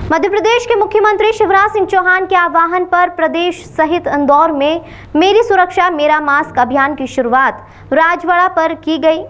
मध्य प्रदेश के मुख्यमंत्री शिवराज सिंह चौहान के आह्वान पर प्रदेश सहित इंदौर में मेरी सुरक्षा मेरा मास्क अभियान की शुरुआत राजवाड़ा पर की गई।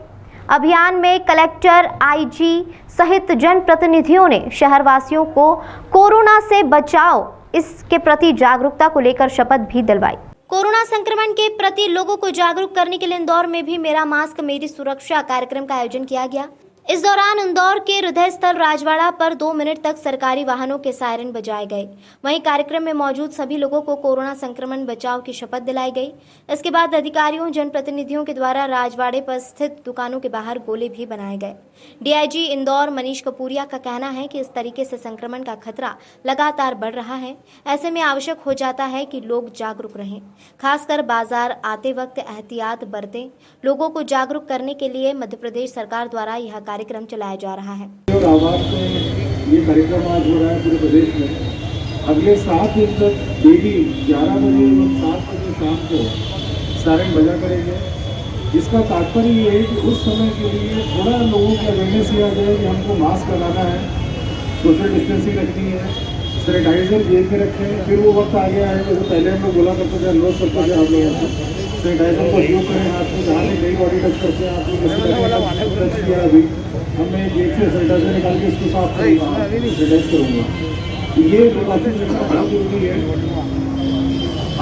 अभियान में कलेक्टर, आईजी सहित जनप्रतिनिधियों ने शहरवासियों को कोरोना से बचाव इसके प्रति जागरूकता को लेकर शपथ भी दिलवाई। कोरोना संक्रमण के प्रति लोगों को जागरूक करने के लिए इंदौर में भी मेरा मास्क मेरी सुरक्षा कार्यक्रम का आयोजन किया गया। इस दौरान इंदौर के हृदय स्थल राजवाड़ा पर 2 मिनट तक सरकारी वाहनों के सायरन बजाए गए। वहीं कार्यक्रम में मौजूद सभी लोगों को कोरोना संक्रमण बचाव की शपथ दिलाई गई। इसके बाद अधिकारियों, जनप्रतिनिधियों के द्वारा राजवाड़े पर स्थित दुकानों के बाहर गोले भी बनाए गए। डीआईजी इंदौर मनीष कपूरिया का कहना है कि इस तरीके से संक्रमण का खतरा लगातार बढ़ रहा है। ऐसे में आवश्यक हो जाता है कि लोग जागरूक रहें, खासकर बाजार आते वक्त एहतियात बरतें। लोगों को जागरूक करने के लिए मध्य प्रदेश सरकार द्वारा यह कार्यक्रम चलाया जा रहा है। और आवाज में ये कार्यक्रम आज हो रहा है पूरे प्रदेश में। अगले 7 दिन तक डेली 11 बजे और 7 बजे शाम को सायरन बजा करेंगे। इसका तात्पर्य ये है कि उस समय के लिए थोड़ा लोगों की अवेयरनेस ये आ जाए कि हमको मास्क लगाना है, सोशल डिस्टेंसिंग रखनी है, सैनिटाइजर जेब में रखें। फिर वो वक्त आ गया है जैसे पहले हम लोग बोला करते थे, अनुरोध करते थे आप लोगों से सैनिटाइजर का उपयोग करें। हाथ में जहाँ भी नई बॉडी टच करते हैं, आप लोग टच किया अभी हमने जेब से सैनिटाइजर निकाल के इसको साफ करूँगा, सैनिटाइज करूँगा। ये प्रिकॉशन रखना बहुत जरूरी है।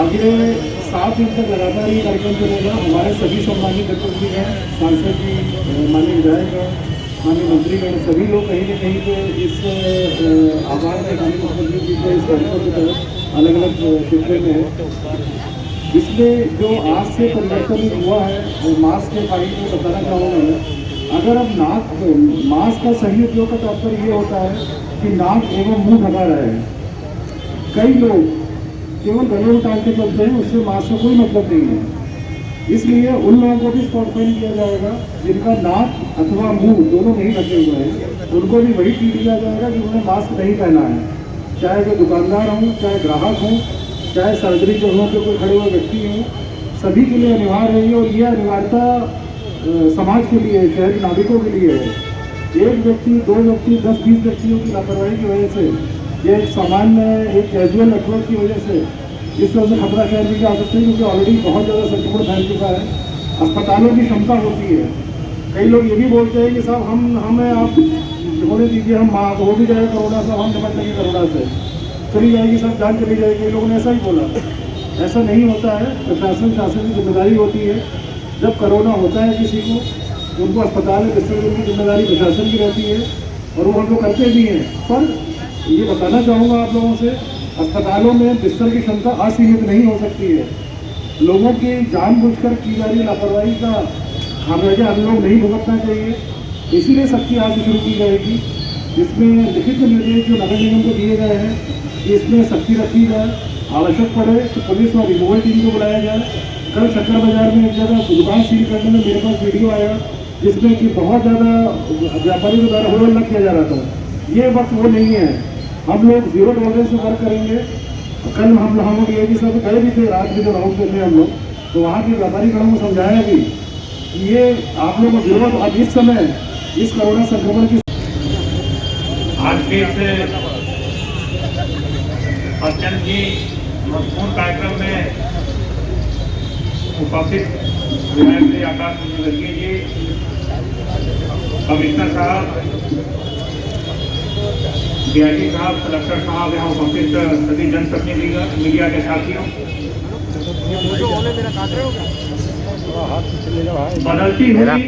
अगले 7 दिन तक लगातार ये कार्यक्रम चलेगा। हमारे सभी सम्मानित प्रतिनिधि हैं, सांसद जी, माननीय विधायक, माननीय मंत्रीगण, सभी लोग कहीं न कहीं पे इस आह्वान में माननीय मुख्यमंत्री जी के इस कार्यक्रम के तहत अलग अलग क्षेत्रों में है। इसमें जो आज से परिवर्तन हुआ है मास्क के बारे में बताना चाहूँगा। अगर अब मास्क का सही उपयोग का तात्पर्य ये होता है कि नाक एवं मुंह ढका रहे। कई लोग केवल गले उतार के चलते हैं, उससे मास्क का कोई मतलब नहीं है। इसलिए उन लोगों को भी स्पॉट फाइन किया जाएगा जिनका नाक अथवा मुंह दोनों नहीं ढके हुए हैं। उनको भी वही ट्रीट किया जाएगा जिन्होंने मास्क नहीं पहना है, चाहे वो दुकानदार हों, चाहे ग्राहक हों, चाहे सार्वजनिक जगहों पर कोई खड़े हुए व्यक्ति हों। सभी के लिए अनिवार्य है और यह अनिवार्यता समाज के लिए, शहर के नागरिकों के लिए है। एक व्यक्ति, 2 व्यक्ति, 10-20 व्यक्तियों की लापरवाही की वजह से, ये एक सामान्य एक कैजुअल अप्रोच की वजह से इस तरह से खतरा शहर में जा सकते हैं, क्योंकि ऑलरेडी बहुत ज़्यादा संक्रमण फैल चुका है। अस्पतालों की क्षमता होती है। कई लोग ये भी बोलते हैं कि साहब हमें आप होने दीजिए, हम हो भी जाएगा कोरोना, साहब हम निपट लेंगे कोरोना से, चली जाएगी सब जान चली जाएगी। लोगों ने ऐसा ही बोला। ऐसा नहीं होता है। प्रशासन, शासन की जिम्मेदारी होती है। जब कोरोना होता है किसी को, उनको अस्पताल में बिस्तर देने की जिम्मेदारी प्रशासन की रहती है और वो हम लोग करते भी हैं। पर ये बताना चाहूँगा आप लोगों से, अस्पतालों में बिस्तर की क्षमता असीमित नहीं हो सकती है। लोगों की जानबूझकर की जा रही लापरवाही का खामियाजा हम लोग नहीं भुगतना चाहिए। इसीलिए सख्ती आज शुरू की जाएगी, जिसमें लिखित निर्देश जो नगर निगम को दिए गए हैं कि इसमें सख्ती रखी जाए। आवश्यक पड़े तो पुलिस और रिमूवल टीम को बुलाया जाए। कल शक्कर बाजार में एक जगह दुकान सील करने में मेरे पास वीडियो आया जिसमें कि बहुत ज़्यादा व्यापारियों द्वारा होल्ड किया जा रहा था। ये वक्त वो नहीं है। हम लोग 0 टॉलरेंस से वर्क करेंगे। कल हम लोग ये भी सब गए भी थे, रात में जो राउंड करने हम लोग, तो वहाँ के व्यापारी गणों को समझाया भी कि ये आप लोगों को जरूरत अब इस समय इस कोरोना संक्रमण की आज के इस अत्यंत ही महत्वपूर्ण कार्यक्रम में उपस्थित विधायक श्री आकाश वर्गीय जी, कमिश्नर साहब, डीआईजी साहब, कलेक्टर साहब, यहाँ उपस्थित सभी जनप्रतिनिधिगण, मीडिया के साथियों, बदलती हुई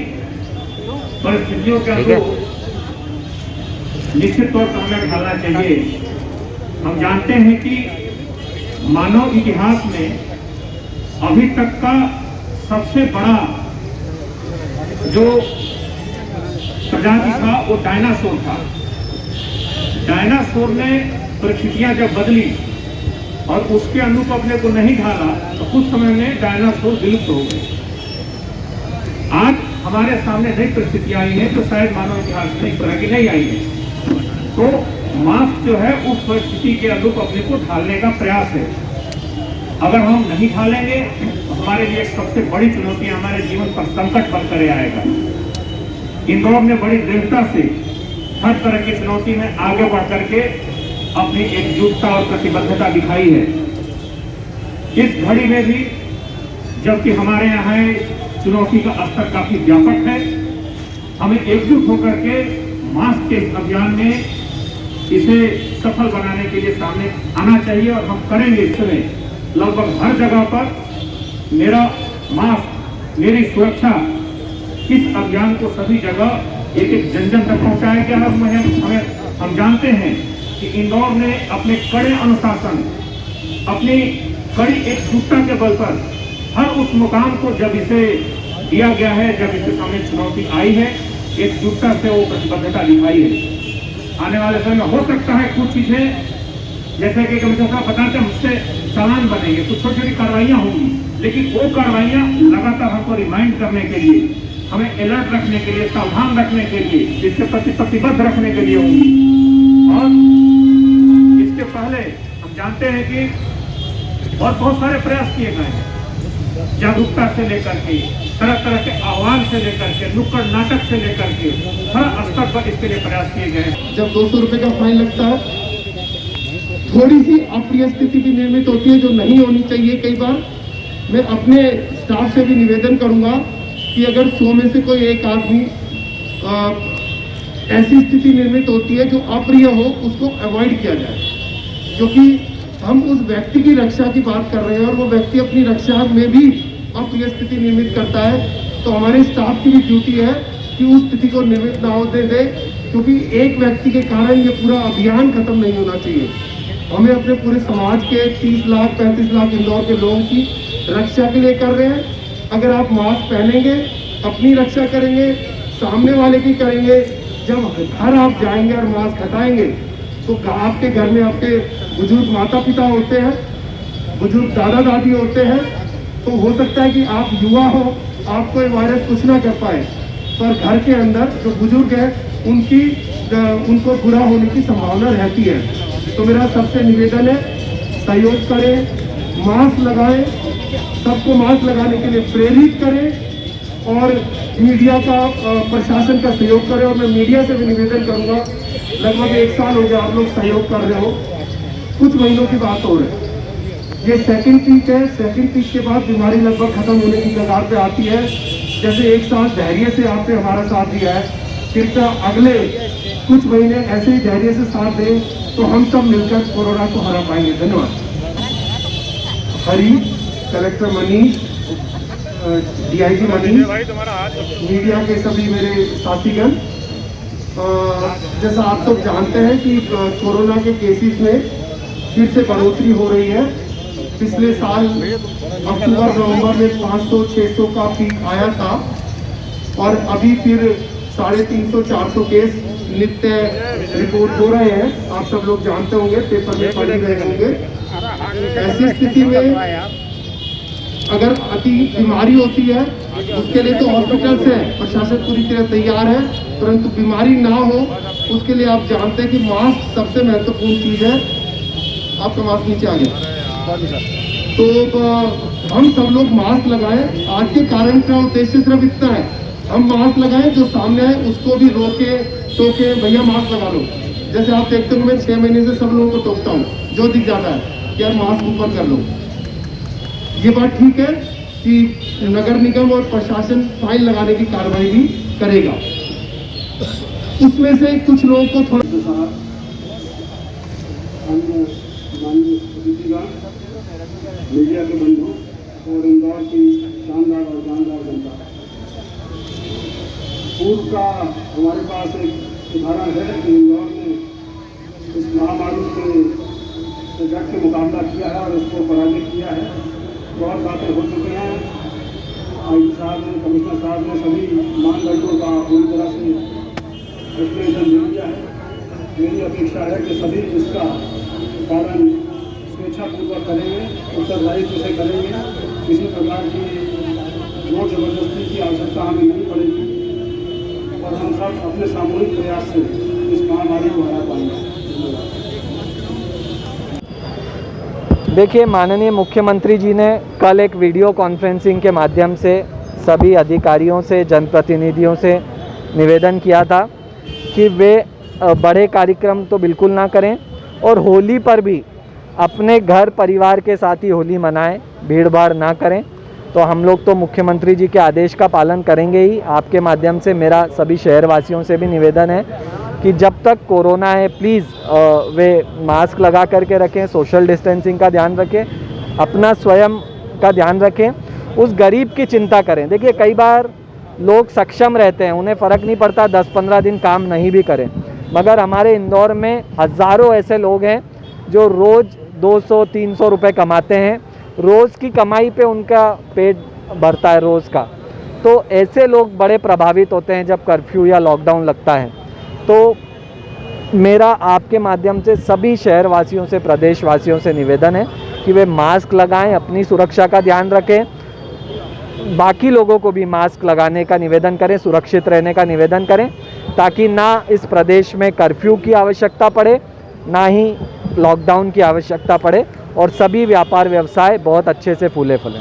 परिस्थितियों के अनुरूप निश्चित तौर पर हमें ढालना चाहिए। हम जानते हैं कि मानव इतिहास में अभी तक का सबसे बड़ा जो प्रजाति था वो डायनासोर था। डायनासोर ने परिस्थितियां जब बदली और उसके अनुरूप अपने को नहीं ढाला तो कुछ समय में डायनासोर विलुप्त हो गए। आज हमारे सामने नई परिस्थितियां आई हैं तो शायद मानव इतिहास में इस तरह की नहीं आई है। तो मास्क जो है उस परिस्थिति के अनुरूप अपने को ढालने का प्रयास है। अगर हम नहीं ढालेंगे तो हमारे लिए सबसे बड़ी चुनौती हमारे जीवन पर संकट बनकर आएगा। इंदौर ने बड़ी दृढ़ता से हर तरह की चुनौती में आगे बढ़ करके अपनी एकजुटता और प्रतिबद्धता दिखाई है। इस घड़ी में भी जबकि हमारे यहाँ चुनौती का स्तर काफी व्यापक है, हमें एकजुट होकर के मास्क के इस अभियान में इसे सफल बनाने के लिए सामने आना चाहिए और हम करेंगे। इसमें लगभग हर जगह पर मेरा मास्क मेरी सुरक्षा इस अभियान को सभी जगह एक एक जन जन तक पहुंचाया गया है। हम जानते हैं कि इंदौर ने अपने कड़े अनुशासन, अपनी कड़ी एकजुटता के बल पर हर उस मुकाम को जब इसे दिया गया है, जब इसके सामने चुनौती आई है, एकजुटता से वो प्रतिबद्धता दिखाई है। आने वाले समय में हो सकता है कुछ चीजें जैसे कि कमिश्नर साहब बताते हैं मुझसे चालान बनेंगे, कुछ छोटी छोटी कार्रवाइयां होंगी, लेकिन वो कार्रवाइयां लगातार हमको रिमाइंड करने के लिए, हमें अलर्ट रखने के लिए, सावधान रखने के लिए, इसके प्रति प्रतिबद्ध रखने के लिए होंगी। और इसके पहले हम जानते हैं कि और बहुत सारे प्रयास किए गए हैं, जागरूकता से लेकर के, तरह तरह के आह्वान से लेकर के, नुक्कड़ नाटक से लेकर के हर स्तर पर इसके लिए प्रयास किए गए हैं। जब 200 रुपए का फाइन लगता है, थोड़ी सी अप्रिय स्थिति भी निर्मित होती है जो नहीं होनी चाहिए। कई बार मैं अपने स्टाफ से भी निवेदन करूंगा कि अगर 100 में से कोई एक आदमी ऐसी स्थिति निर्मित होती है जो अप्रिय हो, उसको अवॉइड किया जाए, क्योंकि हम उस व्यक्ति की रक्षा की बात कर रहे हैं और वो व्यक्ति अपनी रक्षा में भी अप्रिय स्थिति निर्मित करता है। तो हमारे स्टाफ की भी ड्यूटी है कि उस स्थिति को निर्मित ना होने दे, क्योंकि एक व्यक्ति के कारण ये पूरा अभियान खत्म नहीं होना चाहिए। हमें अपने पूरे समाज के 30 लाख 35 लाख इंदौर के लोगों की रक्षा के लिए कर रहे हैं। अगर आप मास्क पहनेंगे, अपनी रक्षा करेंगे, सामने वाले की करेंगे, जब घर आप जाएंगे और मास्क हटाएंगे तो आपके घर में आपके बुजुर्ग माता पिता होते हैं, बुजुर्ग दादा दादी होते हैं, तो हो सकता है कि आप युवा हो, आपको ये वायरस कुछ ना कर पाए, पर घर के अंदर जो बुजुर्ग हैं उनको बुरा होने की संभावना रहती है। तो मेरा सबसे निवेदन है, सहयोग करें, मास्क लगाएं, सबको मास्क लगाने के लिए प्रेरित करें और मीडिया का प्रशासन का सहयोग करें। और मैं मीडिया से भी निवेदन करूंगा, लगभग 1 साल हो गया आप लोग सहयोग कर रहे हो, कुछ महीनों की बात हो रही है, ये सेकंड पीक है। सेकंड पीक के बाद बीमारी लगभग खत्म होने की कगार पे आती है। जैसे 1 साल धैर्य से आपने हमारा साथ दिया है, कृपया अगले कुछ महीने ऐसे ही धैर्य से साथ दें, तो हम सब मिलकर कोरोना को हरा पाएंगे। धन्यवाद। Hari, collector Manish, DIG Manish, media के सभी मेरे साथीगण, जैसा आप सब जानते हैं कि कोरोना के केसेस में फिर से बढ़ोतरी हो रही है। पिछले साल अक्टूबर नवंबर में 500-600 का पीक आया था और अभी फिर 350-400 केस नित्य रिपोर्ट हो रहे हैं। आप सब लोग जानते होंगे, पेपर में पढ़ रहे होंगे। ऐसी स्थिति में अगर अति बीमारी होती है, उसके लिए तो हॉस्पिटल्स है, प्रशासन पूरी तरह तैयार है, परंतु बीमारी ना हो उसके लिए आप जानते हैं कि मास्क सबसे महत्वपूर्ण चीज है। आपका मास्क नीचे आ गया, तो हम सब लोग मास्क लगाएं। आज के कारण का उद्देश्य सिर्फ इतना है, हम मास्क लगाएं, जो सामने है उसको भी रोके टोके, भैया मास्क लगा लो। जैसे आप देखते हो मैं 6 महीने से सब लोगों को टोकता हूँ, जो दिख जाता है यार मास्क ऊपर कर लो। ये बात ठीक है कि नगर निगम और प्रशासन फाइन लगाने की कार्रवाई भी करेगा। उसमें से कुछ लोगों को थोड़ा मीडिया के बंधु और इंदौर की शानदार और जानदार जनता, पूर्व का हमारे पास एक उदाहरण है कि इंदौर ने इस महामारी से डट के मुकाबला किया है और इसको पराजित किया है। बहुत बातें हो चुकी हैं, आईजी साहब ने, कमिश्नर साहब ने सभी मानदंडों का पूरी तरह से एक्सप्लेनेशन दे दिया है। मेरी अपेक्षा है कि सभी इसका पालन स्वेच्छापूर्वक करेंगे, उत्तरदायित्व से करेंगे, किसी प्रकार की जोर जबरदस्ती की आवश्यकता हमें नहीं पड़ेगी और हम सब अपने सामूहिक प्रयास से इस महामारी को हरा पाएंगे। देखिए, माननीय मुख्यमंत्री जी ने कल एक वीडियो कॉन्फ्रेंसिंग के माध्यम से सभी अधिकारियों से, जनप्रतिनिधियों से निवेदन किया था कि वे बड़े कार्यक्रम तो बिल्कुल ना करें और होली पर भी अपने घर परिवार के साथ ही होली मनाएं, भीड़ भाड़ ना करें। तो हम लोग तो मुख्यमंत्री जी के आदेश का पालन करेंगे ही। आपके माध्यम से मेरा सभी शहरवासियों से भी निवेदन है कि जब तक कोरोना है प्लीज़ वे मास्क लगा करके रखें, सोशल डिस्टेंसिंग का ध्यान रखें, अपना स्वयं का ध्यान रखें, उस गरीब की चिंता करें। देखिए कई बार लोग सक्षम रहते हैं, उन्हें फ़र्क नहीं पड़ता 10-15 दिन काम नहीं भी करें, मगर हमारे इंदौर में हज़ारों ऐसे लोग हैं जो रोज़ 200-300 रुपये कमाते हैं, रोज़ की कमाई पे उनका पेट भरता है रोज़ का। तो ऐसे लोग बड़े प्रभावित होते हैं जब कर्फ्यू या लॉकडाउन लगता है। तो मेरा आपके माध्यम से सभी शहरवासियों से, प्रदेशवासियों से निवेदन है कि वे मास्क लगाएं, अपनी सुरक्षा का ध्यान रखें, बाकी लोगों को भी मास्क लगाने का निवेदन करें, सुरक्षित रहने का निवेदन करें, ताकि ना इस प्रदेश में कर्फ्यू की आवश्यकता पड़े, ना ही लॉकडाउन की आवश्यकता पड़े और सभी व्यापार व्यवसाय बहुत अच्छे से फूले फलें।